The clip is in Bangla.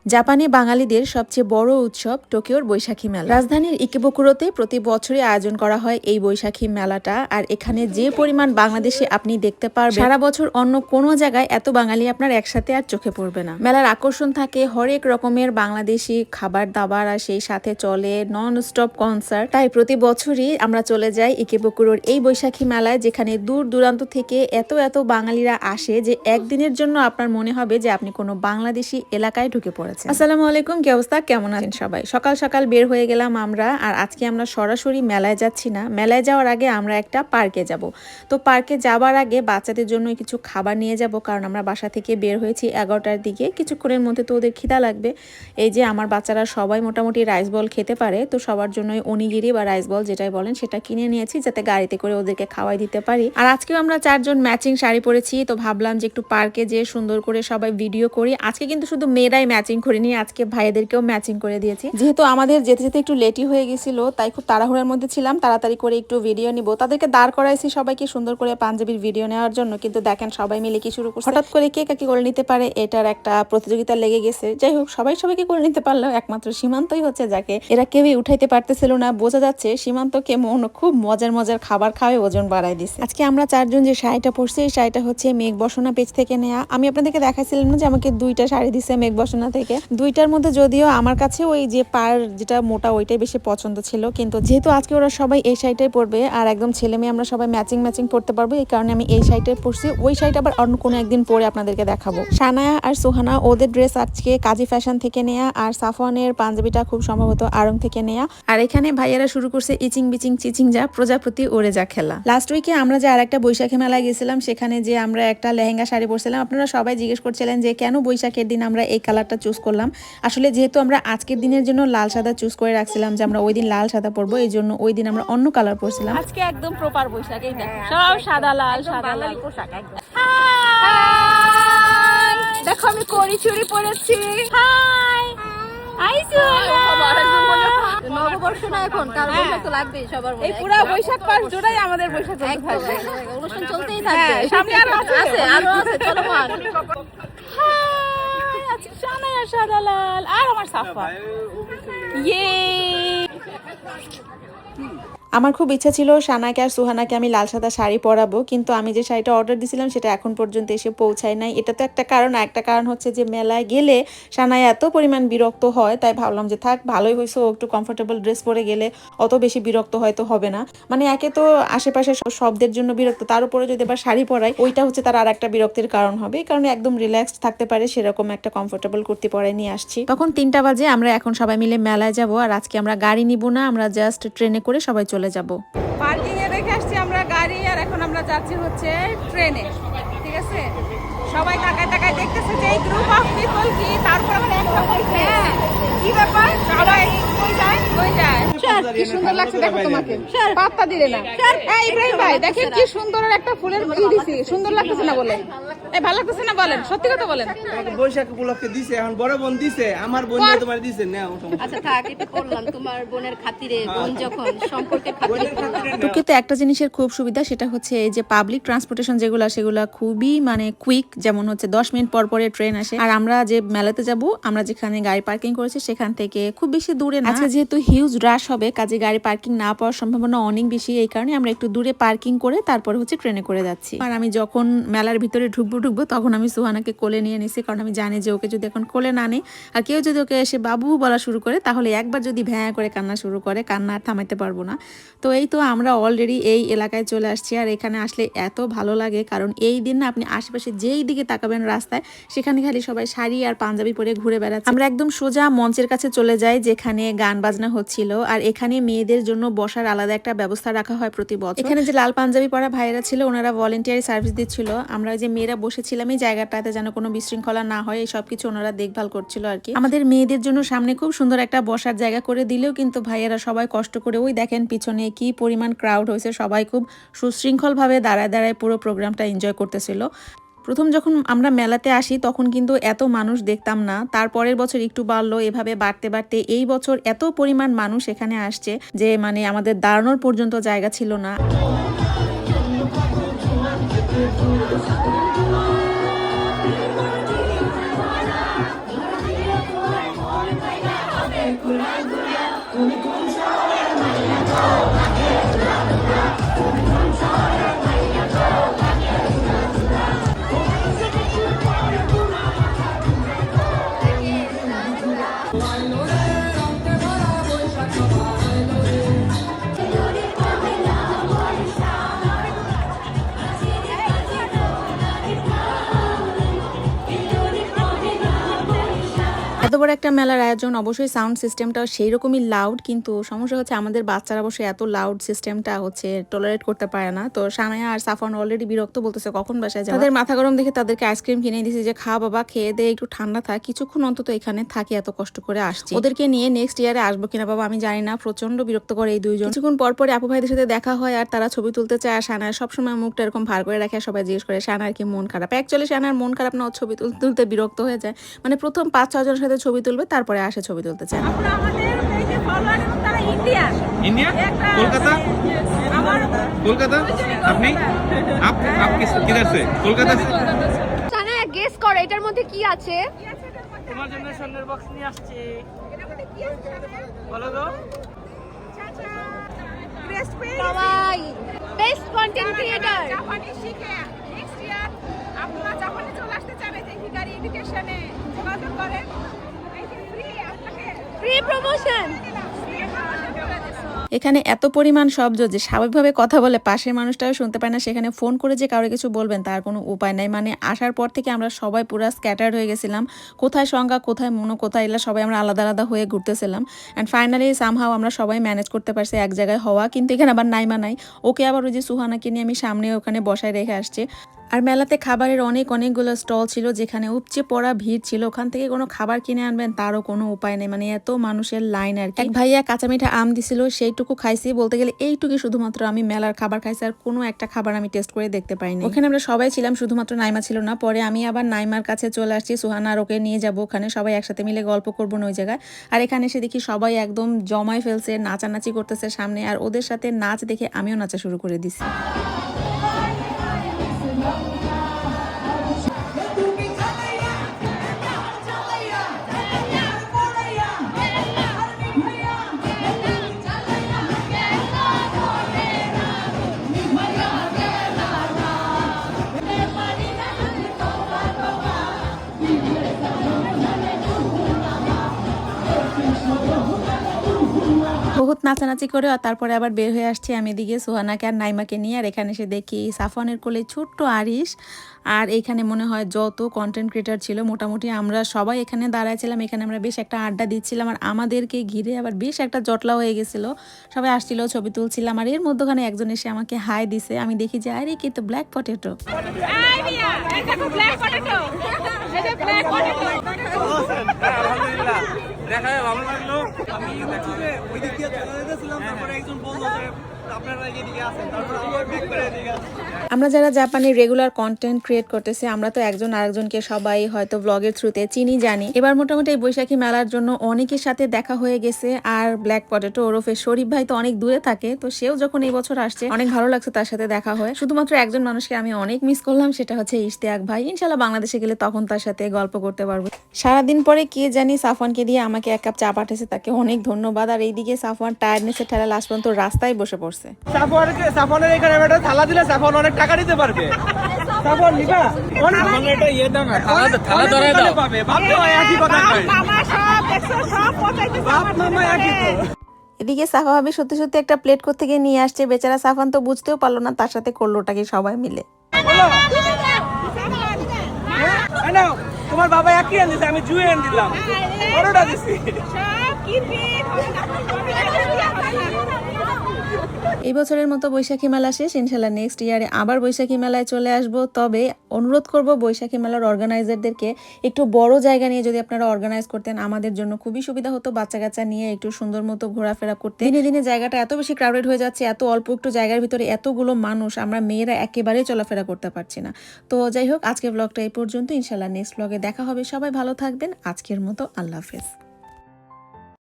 জাপানি বাঙালিদের সবচেয়ে বড় উৎসব টোকিওর বৈশাখী মেলা। রাজধানীর ইকিবুকুরোতে প্রতি বছরই আয়োজন করা হয় এই বৈশাখী মেলাটা। আর এখানে যে পরিমাণ বাংলাদেশি আপনি দেখতে পারবেন, সারা বছর অন্য কোনো জায়গায় এত বাঙালি আপনার একসাথে আর চোখে পড়বে না। মেলার আকর্ষণ থাকে হরেক রকমের বাংলাদেশি খাবার দাবার, আর সেই সাথে চলে নন স্টপ কনসার্ট। তাই প্রতি বছরই আমরা চলে যাই ইকিবুকুরোর এই বৈশাখী মেলায়, যেখানে দূর দূরান্ত থেকে এত এত বাঙালিরা আসে যে একদিনের জন্য আপনার মনে হবে যে আপনি কোনো বাংলাদেশি এলাকায় ঢুকে পড়েছেন। আসসালামু আলাইকুম, কি অবস্থা, কেমন আছেন সবাই? সকাল সকাল বের হয়ে গেলাম আমরা। আর আজকে আমরা সরাসরি মেলায় যাচ্ছি না, মেলায় যাওয়ার আগে আমরা একটা পার্কে যাব। তো পার্কে যাবার আগে বাচ্চাদের জন্য কিছু খাবার নিয়ে যাব, কারণ আমরা বাসা থেকে বের হয়েছি 11টার দিকে। কিছুক্ষণের মধ্যে তো ওদের খিদা লাগবে। এই যে আমার বাচ্চারা সবাই মোটামুটি রাইস বল খেতে পারে, তো সবার জন্য অনিগিরি বা রাইস বল যেটাই বলেন সেটা কিনে নিয়েছি, যাতে গাড়িতে করে ওদেরকে খাওয়াই দিতে পারি। আর আজকেও আমরা 4 জন ম্যাচিং শাড়ি পরেছি, তো ভাবলাম যে একটু পার্কে যেয়ে সুন্দর করে সবাই ভিডিও করি। আজকে কিন্তু শুধু মেয়েরাই ম্যাচিং করিনি, আজকে ভাইদেরকেও ম্যাচিং করে দিয়েছি। যেহেতু আমাদের যেতে যেতে একটু লেটই হয়ে গেছিল, তাই খুব তাড়াহুড়ার মধ্যে ছিলাম, তাড়াতাড়ি করে একটু ভিডিও নিব। তাদেরকে দাঁড় করাইছি সবাইকে সুন্দর করে পাঞ্জাবির ভিডিও নেওয়ার জন্য, কিন্তু দেখেন সবাই মিলে কি শুরু করছে, হঠাৎ করে কে কাকে করে নিতে পারে এটার একটা প্রতিযোগিতা লেগে গেছে। যাই হোক, সবাই সবাইকে করে নিতে পারলেও একমাত্র সীমান্তই হচ্ছে যাকে এরা কেউই উঠাইতে পারতেছিল না। বোঝা যাচ্ছে সীমান্তকে মন খুব মজার মজার খাবার খাওয়াই ওজন বাড়াই দিছে। আজকে আমরা 4 জন যে শাড়িটা পরছি, এই শাড়িটা হচ্ছে মেঘ বসনা পেজ থেকে নেয়া। আমি আপনাদেরকে দেখাইছিলাম না যে আমাকে 2টা শাড়ি দিছে মেঘ বসনা থেকে। 2টার মধ্যে যদিও আমার কাছে ওই যে পার যেটা মোটা ওইটাই বেশি পছন্দ ছিল, কিন্তু যেহেতু আজকে ওরা সবাই এই শাড়িটাই পরবে আর একদম ছেলে মেয়ে আমরা সবাই ম্যাচিং ম্যাচিং পরতে পারবো, এই কারণে আমি এই শাড়িটাই পরছি। ওই শাড়িটা আবার অন্য কোনো একদিন পরে আপনাদেরকে দেখাবো। সানায়া আর সুহানা ওদের ড্রেস আজকে কাজী ফ্যাশন থেকে নেয়া, আর সাফওয়ানের পাঞ্জাবিটা খুব সম্ভবত আড়ং থেকে নেয়া। আর এখানে ভাইয়ারা শুরু করছে ইচিং বিচিং চিচিং যা প্রজাপতি ওড়ে যা খেলা। লাস্ট উইকে আমরা যে আরেকটা বৈশাখী মেলায় গেছিলাম, সেখানে যে আমরা একটা লেহেঙ্গা শাড়ি পরছিলাম। আপনারা সবাই জিজ্ঞেস করছিলেন যে কেন বৈশাখের দিন আমরা এই কালারটা চুজ করলাম। আসলে যেহেতু আমরা আজকের দিনের জন্য লাল সাদা চুজ করে রাখছিলাম যে আমরা ওই দিন লাল সাদা পরবো, এই জন্য ওই দিন আমরা অন্য কালার পরছিলাম। আজকে একদম প্রপার বৈশাখ, এই দেখো সব সাদা লাল সাদা লাল পোশাক একদম। দেখো আমি কড়ি চুড়ি পরেছি। হাই আইসো নববর্ষ না এখন, কার বৈশাখ তো লাগবে সবার মনে। এই পুরো বৈশাখ মাস জুড়েই আমাদের বৈশাখ থাকবে, অনুষ্ঠান চলতেই থাকবে। সামনে আরো আছে আরো আছে, চলো মা। হাই আজকে সানায়া সাদা লাল আর আমার সাফা। ইয়ে আমার খুব ইচ্ছা ছিল সানাকে আর সুহানাকে আমি লাল সাদা শাড়ি পরাবো, কিন্তু আমি যে শাড়িটা অর্ডার দিয়েছিলাম সেটা এখন পর্যন্ত এসে পৌঁছায় নাই। এটা তো একটা কারণ, একটা কারণ হচ্ছে যে মেলায় গেলে সানায় এত পরিমাণ বিরক্ত হয়, তাই ভাবলাম যে থাক, ভালোই হয়েছে ও একটু কমফোর্টেবল ড্রেস পরে গেলে অত বেশি বিরক্ত হয়তো হবে না। মানে একে তো আশেপাশে শব্দের জন্য বিরক্ত, তার উপরে যদি আবার শাড়ি পরাই ওইটা হচ্ছে তার আর একটা বিরক্তির কারণ হবে। এই কারণে একদম রিল্যাক্সড থাকতে পারে সেরকম একটা কমফোর্টেবল কুর্তি পরে নিয়ে আসছি। তখন 3টা বাজে, আমরা এখন সবাই মিলে মেলায় যাব। আর আজকে আমরা গাড়ি নিব না, আমরা জাস্ট ট্রেনে করে সবাই চলে যাব। পার্কিং এ রেখে আসছি আমরা গাড়ি, আর এখন আমরা যাচ্ছি হচ্ছে ট্রেনে। ঠিক আছে, সবাই তাকায় তাকায় দেখতেছে যে এই গ্রুপ অফ পিপল কি, তারপর আবার একটা হইছে কি ব্যাপার, সবাই কই যায় কই যায়। কি সুন্দর লাগছে দেখো তোমাকে, পাত্তা দিলে না। এই ইব্রাহিম ভাই দেখেন কি সুন্দর একটা ফুলের ই দিছি, সুন্দর লাগতেছে না বলে? এই ভালো লাগতেছে না বলেন, সত্যি কথা বলেন। বৈশাখ উপলক্ষে দিছে, এখন বড় বোন দিছে, আমার বোন তোমার দিছে না। আচ্ছা থাক, এটা করলাম তোমার বোনের খাতিরে, বোন যখন সম্পর্কের খাতিরে। টোকিওতে একটা জিনিসের খুব সুবিধা, সেটা হচ্ছে এই যে পাবলিক ট্রান্সপোর্টেশন যেগুলো সেগুলো খুবই মানে কুইক, যেমন হচ্ছে 10 মিনিট পর পরে ট্রেন আসে। আর আমরা যে মেলাতে যাব, আমরা যেখানে গাড়ি পার্কিং করেছি সেখান থেকে খুব বেশি দূরে না। আজকে যেহেতু হিউজ রাশ হবে, কাজে গাড়ি পার্কিং না পাওয়ার সম্ভাবনা অনেক বেশি, এই কারণে আমরা একটু দূরে পার্কিং করে তারপরে হচ্ছে ট্রেনে করে যাচ্ছি। আর আমি যখন মেলার ভিতরে ঢুকবো তখন আমি সুহানাকে কোলে নিয়ে নিছি, কারণ আমি জানি যে ওকে যদি এখন কোলে না নেই আর কেউ যদি ওকে এসে বাবু বলা শুরু করে, তাহলে একবার যদি ভ্যাঁ করে কান্না শুরু করে, কান্না আর থামাইতে পারবো না। তো এই তো আমরা অলরেডি এই এলাকায় চলে আসছি। আর এখানে আসলে এত ভালো লাগে, কারণ এই দিন না আপনি আশেপাশে যেই দিকে তাকাবেন রাস্তায়, সেখানে খালি সবাই শাড়ি আর পাঞ্জাবি পরে ঘুরে বেড়াচ্ছে। আমরা একদম সোজা মঞ্চের কাছে চলে যাই, যেখানে গান বাজনা হচ্ছিল। আর এখানে মেয়েদের জন্য বসার আলাদা একটা ব্যবস্থা রাখা হয় প্রতি বছর। এখানে যে লাল পাঞ্জাবি পরা ভাইরা ছিল, ওনারা ভলেন্টিয়ারি সার্ভিস দিচ্ছিল। আমরা যে মেয়েরা বসেছিলাম এই জায়গাটাতে যেন কোনো বিশৃঙ্খলা না হয়, এই সবকিছু ওনারা দেখভাল করছিল আর কি। আমাদের মেয়েদের জন্য সামনে খুব সুন্দর একটা বসার জায়গা করে দিলেও কিন্তু ভাইয়েরা সবাই কষ্ট করে, ওই দেখেন পিছনে কি পরিমাণ ক্রাউড হয়েছে, সবাই খুব সুশৃঙ্খল ভাবে দাঁড়ায় দাঁড়ায় পুরো প্রোগ্রামটা এনজয় করতেছিল। প্রথম যখন আমরা মেলাতে আসি তখন কিন্তু এত মানুষ দেখতাম না, তারপরের বছর একটু বাড়লো, এভাবে বাড়তে বাড়তে এই বছর এত পরিমাণ মানুষ এখানে আসছে যে মানে আমাদের দাঁড়ানোর পর্যন্ত জায়গা ছিল না। এত বড় একটা মেলার আয়োজন, অবশ্যই সাউন্ড সিস্টেমটাও সেই রকমই লাউড, কিন্তু সমস্যা হচ্ছে আমাদের বাচ্চারা অবশ্যই এত লাউড সিস্টেমটা হচ্ছে টলারেট করতে পারে না। তো সানায়া আর সাফান অলরেডি বিরক্ত, বলতেছে কখন বাসায় যাবে। তাদের মাথা গরম দেখে তাদেরকে আইসক্রিম কিনে দিয়েছি যে খা বাবা, খেয়ে দিয়ে একটু ঠান্ডা থাক, কিছুক্ষণ অন্তত এখানে থাকি, এত কষ্ট করে আসছি। ওদেরকে নিয়ে নেক্সট ইয়ারে আসবো কিনা বাবা আমি জানি না, প্রচন্ড বিরক্ত করে এই দুইজন। কিছুক্ষণ পর পরে আপু ভাইদের সাথে দেখা হয় আর তারা ছবি তুলতে চায়, আর সানায়া সবসময় মুখটা এরকম ভার করে রাখে, সবাই জিজ্ঞেস করে সানার কি মন খারাপ। অ্যাকচুয়ালি সানার মন খারাপ না, ও ছবি তুলতে বিরক্ত হয়ে যায়, মানে প্রথম 5-6 জনের সাথে ছবি তুলবে তারপরে আসে ছবি তুলতে চায়। আমরা আমাদের পেজে ফলোয়ার এবং তারা ইন্ডিয়ান। इंडिया कोलकाता আমার कोलकाता আপনি आप किधर से कोलकाता से সানা গেস করো এটার মধ্যে কি আছে। তোমার জন্য স্বর্ণের বক্স নিয়ে আসছি। বলো তো। সবাই বেস্ট কন্টেন্ট ক্রিয়েটর। জাপানি শিখে নেক্সট ইয়ার আপনারা জাপানে চলে আসতে চান, এই যে হিকারি এডুকেশনে যোগাযোগ করেন। এই যে ফ্রি আপনাকে ফ্রি প্রমোশন। এখানে এত পরিমাণ শব্দ যে স্বাভাবিকভাবে কথা বলে পাশের মানুষটাও শুনতে পায় না, সেখানে ফোন করে যে কারো কিছু বলবেন তার কোনো উপায় নাই। মানে আসার পর থেকে আমরা সবাই পুরো স্ক্যাটার্ড হয়ে গেছিলাম, কোথায় সংজ্ঞা কোথায় মনো কোথায় এলা, সবাই আমরা আলাদা আলাদা হয়ে ঘুরতেছিলাম। অ্যান্ড ফাইনালি সামহাও আমরা সবাই ম্যানেজ করতে পারছি এক জায়গায় হওয়া। কিন্তু এখানে আবার নাইমা নাই, ওকে আবার ওই যে সুহানাকে নিয়ে আমি সামনে ওখানে বসায় রেখে আসছি। আর মেলাতে খাবারের অনেকগুলো স্টল ছিল, যেখানে উপচে পড়া ভিড় ছিল, ওখান থেকে কোনো খাবার কিনে আনবেন তারও কোনো উপায় নেই, মানে এত মানুষের লাইন। আর এক ভাইয়া কাঁচা মিঠা আম দিছিল, সেইটুকু খাইছি, বলতে গেলে এইটুকু শুধুমাত্র আমি মেলার খাবার খাইছি, আর কোনো একটা খাবার আমি টেস্ট করে দেখতে পাইনি। ওখানে আমরা সবাই ছিলাম, শুধুমাত্র নাইমা ছিল না। পরে আমি আবার নাইমার কাছে চলে আসছি, সুহানা আর ওকে নিয়ে যাবো ওখানে, সবাই একসাথে মিলে গল্প করবো ওই জায়গায়। আর এখানে এসে দেখি সবাই একদম জমায় ফেলছে, নাচানাচি করতেছে সামনে, আর ওদের সাথে নাচ দেখে আমিও নাচা শুরু করে দিছি। বহুত নাচানাচি করে আর তারপরে আবার বের হয়ে আসছি আমি এদিকে সুহানাকে আর নাইমাকে নিয়ে। আর এখানে এসে দেখি সাফনের কোলে ছোট্ট আরিশ, আর এইখানে মনে হয় যত কন্টেন্ট ক্রিয়েটার ছিল মোটামুটি আমরা সবাই এখানে দাঁড়াইছিলাম। এখানে আমরা বেশ একটা আড্ডা দিচ্ছিলাম, আর আমাদেরকে ঘিরে আবার বেশ একটা জটলা হয়ে গেছিল, সবাই আসছিল, ছবি তুলছিলাম। আর এর মধ্যখানে একজন এসে আমাকে হাই দিছে, আমি দেখি যে আরে কি তো ব্ল্যাক পটেটো। এই মিয়া, এই দেখো ব্ল্যাক পটেটো, এই যে ব্ল্যাক পটেটো। আলহামদুলিল্লাহ, দেখা ভালো লাগলো। আমি দেখছি যে ওই দিক দিয়ে চলে যেতেছিলাম, তারপরে একজন বললো যে আপনারা এদিকে আছেন, তারপরে আবার ব্যাক করে এদিকে আসছি। আমরা যারা জাপানে রেগুলার কন্টেন্ট ক্রিয়েট করতেছি, আমরা তো একজন আরেকজনকে সবাই হয়তো ব্লগের থ্রুতে চিনি জানি। এবার মোটামুটি এই বৈশাখী মেলার জন্য অনেকের সাথে দেখা হয়ে গেছে। আর ব্ল্যাক পটেটো ওরফে শরীফ ভাই তো অনেক দূরে থাকে, তো সেও যখন এই বছর আসছে অনেক ভালো লাগছে তার সাথে দেখা হয়। শুধুমাত্র একজন মানুষকে আমি অনেক মিস করলাম, সেটা হচ্ছে ইশতিয়াক ভাই। ইনশাল্লাহ বাংলাদেশে গেলে তখন তার সাথে গল্প করতে পারবো। সারাদিন পরে কে জানি সাফওয়ানকে দিয়ে আমাকে 1 কাপ চা পাঠিয়েছে, তাকে অনেক ধন্যবাদ। আর এইদিকে সাফওয়ান টায়ার্ডনেসের ঠেলা লাস্ট পর্যন্ত রাস্তায় বসে পড়ছে। সাফনের এখানে একটা থালা দিলে সাফন অনেক টাকা দিতে পারবে। সাফন নিবা? সাফনের এটা ইয়ে দাও না, থালা ধরে দাও। পাবে বাপ মামা একই কথা কয়। মামা সব দেখছো, সব পচাইতে বাপ মামা একই তো। এদিকে সাফা ভাবি সত্যি সত্যি একটা প্লেট কোথা থেকে নিয়ে আসছে, বেচারা সাফান তো বুঝতেও পারলো না তার সাথে করলোটাকে সবাই মিলে। এই নাও, তোমার বাবা একই এনে দিছে, আমি জুয়ে এনে দিলাম, বড়টা দিছি। সব কিনবি। এই বছরের মতো বৈশাখী মেলা শেষ, ইনশাল্লাহ নেক্সট ইয়ারে আবার বৈশাখী মেলায় চলে আসব। তবে অনুরোধ করব বৈশাখী মেলার অর্গানাইজারদেরকে একটু বড় জায়গা নিয়ে যদি আপনারা অর্গানাইজ করতেন, আমাদের জন্য খুবই সুবিধা হতো, বাচ্চা কাচ্চা নিয়ে একটু সুন্দর মতো ঘোরাফেরা করতে। দিনে দিনে জায়গাটা এত বেশি ক্রাউডেড হয়ে যাচ্ছে, এত অল্প একটু জায়গার ভিতরে এতগুলো মানুষ, আমরা মেয়েরা একেবারেই চলাফেরা করতে পারছি না। তো যাই হোক, আজকের ব্লগটা এই পর্যন্ত, ইনশাল্লাহ নেক্সট ব্লগে দেখা হবে। সবাই ভালো থাকবেন, আজকের মতো আল্লাহ হাফেজ।